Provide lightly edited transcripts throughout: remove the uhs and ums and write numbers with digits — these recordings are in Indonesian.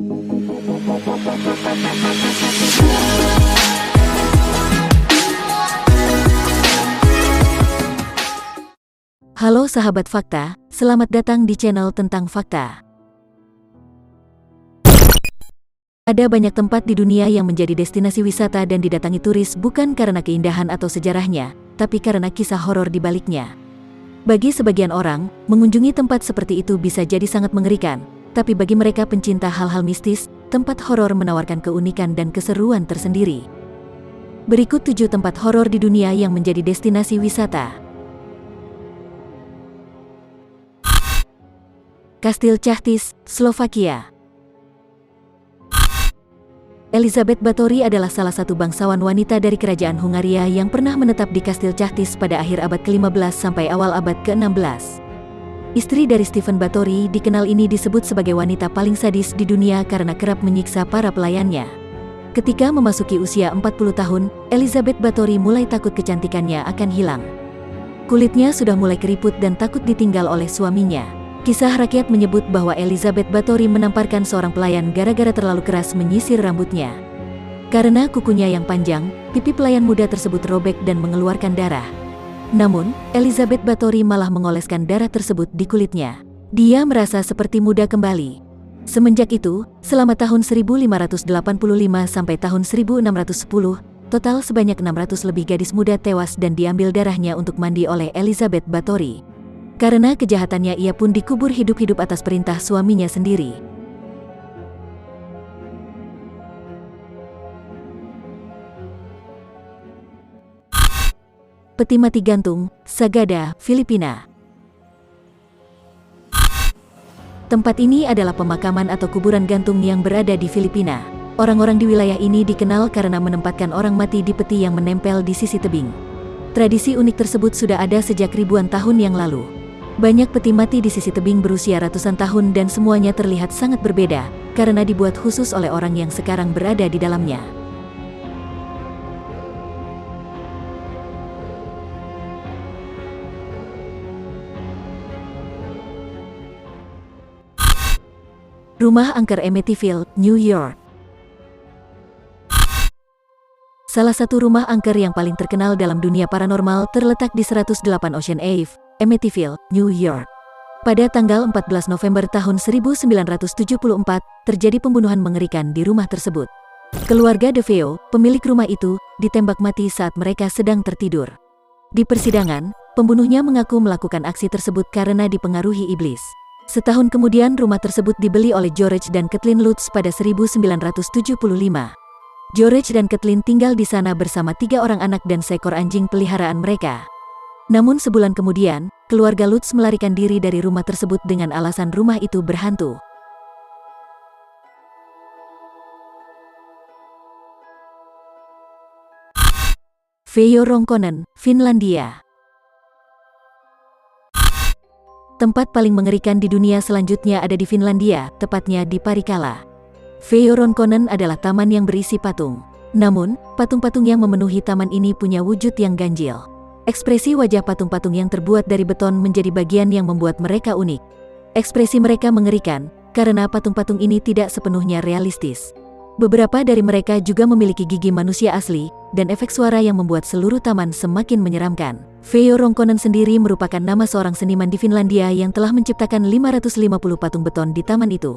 Halo sahabat fakta, selamat datang di channel tentang fakta. Ada banyak tempat di dunia yang menjadi destinasi wisata dan didatangi turis bukan karena keindahan atau sejarahnya, tapi karena kisah horor di baliknya. Bagi sebagian orang, mengunjungi tempat seperti itu bisa jadi sangat mengerikan, tapi bagi mereka pencinta hal-hal mistis, tempat horor menawarkan keunikan dan keseruan tersendiri. Berikut 7 tempat horor di dunia yang menjadi destinasi wisata. Kastil Chachtis, Slovakia. Elizabeth Báthory adalah salah satu bangsawan wanita dari kerajaan Hungaria yang pernah menetap di Kastil Chachtis pada akhir abad ke-15 sampai awal abad ke-16. Istri dari Stephen Báthory, dikenal ini disebut sebagai wanita paling sadis di dunia karena kerap menyiksa para pelayannya. Ketika memasuki usia 40 tahun, Elizabeth Báthory mulai takut kecantikannya akan hilang. Kulitnya sudah mulai keriput dan takut ditinggal oleh suaminya. Kisah rakyat menyebut bahwa Elizabeth Báthory menamparkan seorang pelayan gara-gara terlalu keras menyisir rambutnya. Karena kukunya yang panjang, pipi pelayan muda tersebut robek dan mengeluarkan darah. Namun, Elizabeth Báthory malah mengoleskan darah tersebut di kulitnya. Dia merasa seperti muda kembali. Semenjak itu, selama tahun 1585 sampai tahun 1610, total sebanyak 600 lebih gadis muda tewas dan diambil darahnya untuk mandi oleh Elizabeth Báthory. Karena kejahatannya ia pun dikubur hidup-hidup atas perintah suaminya sendiri. Peti mati gantung, Sagada, Filipina. Tempat ini adalah pemakaman atau kuburan gantung yang berada di Filipina. Orang-orang di wilayah ini dikenal karena menempatkan orang mati di peti yang menempel di sisi tebing. Tradisi unik tersebut sudah ada sejak ribuan tahun yang lalu. Banyak peti mati di sisi tebing berusia ratusan tahun dan semuanya terlihat sangat berbeda, karena dibuat khusus oleh orang yang sekarang berada di dalamnya. Rumah Angker Amityville, New York. Salah satu rumah angker yang paling terkenal dalam dunia paranormal terletak di 108 Ocean Ave, Amityville, New York. Pada tanggal 14 November tahun 1974, terjadi pembunuhan mengerikan di rumah tersebut. Keluarga DeVeo, pemilik rumah itu, ditembak mati saat mereka sedang tertidur. Di persidangan, pembunuhnya mengaku melakukan aksi tersebut karena dipengaruhi iblis. Setahun kemudian rumah tersebut dibeli oleh George dan Kathleen Lutz pada 1975. George dan Kathleen tinggal di sana bersama 3 orang anak dan seekor anjing peliharaan mereka. Namun sebulan kemudian, keluarga Lutz melarikan diri dari rumah tersebut dengan alasan rumah itu berhantu. Veijo Ronkonen, Finlandia. Tempat paling mengerikan di dunia selanjutnya ada di Finlandia, tepatnya di Parikala. Veijo Ronkonen adalah taman yang berisi patung. Namun, patung-patung yang memenuhi taman ini punya wujud yang ganjil. Ekspresi wajah patung-patung yang terbuat dari beton menjadi bagian yang membuat mereka unik. Ekspresi mereka mengerikan, karena patung-patung ini tidak sepenuhnya realistis. Beberapa dari mereka juga memiliki gigi manusia asli, dan efek suara yang membuat seluruh taman semakin menyeramkan. Veijo Ronkonen sendiri merupakan nama seorang seniman di Finlandia yang telah menciptakan 550 patung beton di taman itu.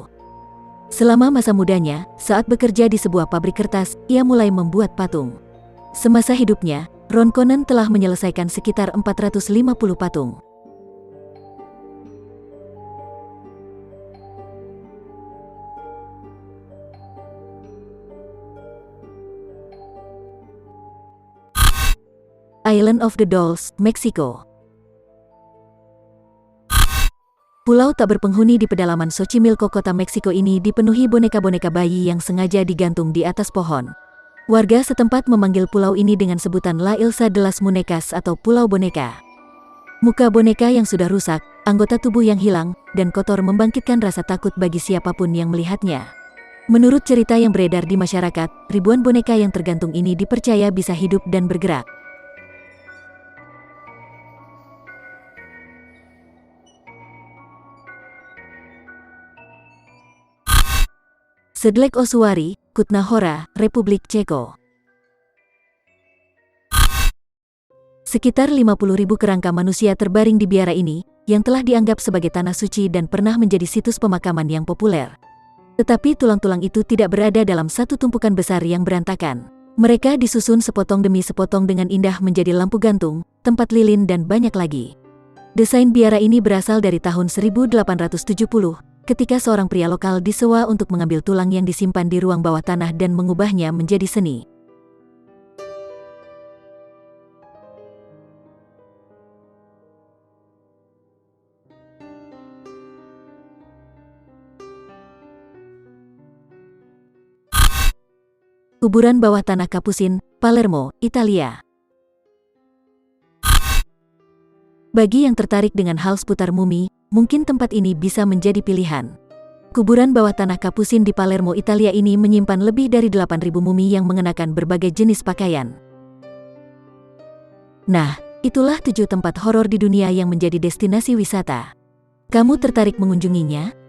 Selama masa mudanya, saat bekerja di sebuah pabrik kertas, ia mulai membuat patung. Semasa hidupnya, Ronkonen telah menyelesaikan sekitar 450 patung. Island of the Dolls, Meksiko. Pulau tak berpenghuni di pedalaman Xochimilco, kota Meksiko ini dipenuhi boneka-boneka bayi yang sengaja digantung di atas pohon. Warga setempat memanggil pulau ini dengan sebutan La Isla de las Muñecas atau Pulau Boneka. Muka boneka yang sudah rusak, anggota tubuh yang hilang, dan kotor membangkitkan rasa takut bagi siapapun yang melihatnya. Menurut cerita yang beredar di masyarakat, ribuan boneka yang tergantung ini dipercaya bisa hidup dan bergerak. Sedlec Osuari, Kutna Hora, Republik Ceko. Sekitar 50.000 kerangka manusia terbaring di biara ini, yang telah dianggap sebagai tanah suci dan pernah menjadi situs pemakaman yang populer. Tetapi tulang-tulang itu tidak berada dalam satu tumpukan besar yang berantakan. Mereka disusun sepotong demi sepotong dengan indah menjadi lampu gantung, tempat lilin dan banyak lagi. Desain biara ini berasal dari tahun 1870, ketika seorang pria lokal disewa untuk mengambil tulang yang disimpan di ruang bawah tanah dan mengubahnya menjadi seni. Kuburan bawah tanah Capucin, Palermo, Italia. Bagi yang tertarik dengan hal seputar mumi, mungkin tempat ini bisa menjadi pilihan. Kuburan bawah tanah Capucin di Palermo, Italia ini menyimpan lebih dari 8.000 mumi yang mengenakan berbagai jenis pakaian. Nah, itulah 7 tempat horor di dunia yang menjadi destinasi wisata. Kamu tertarik mengunjunginya?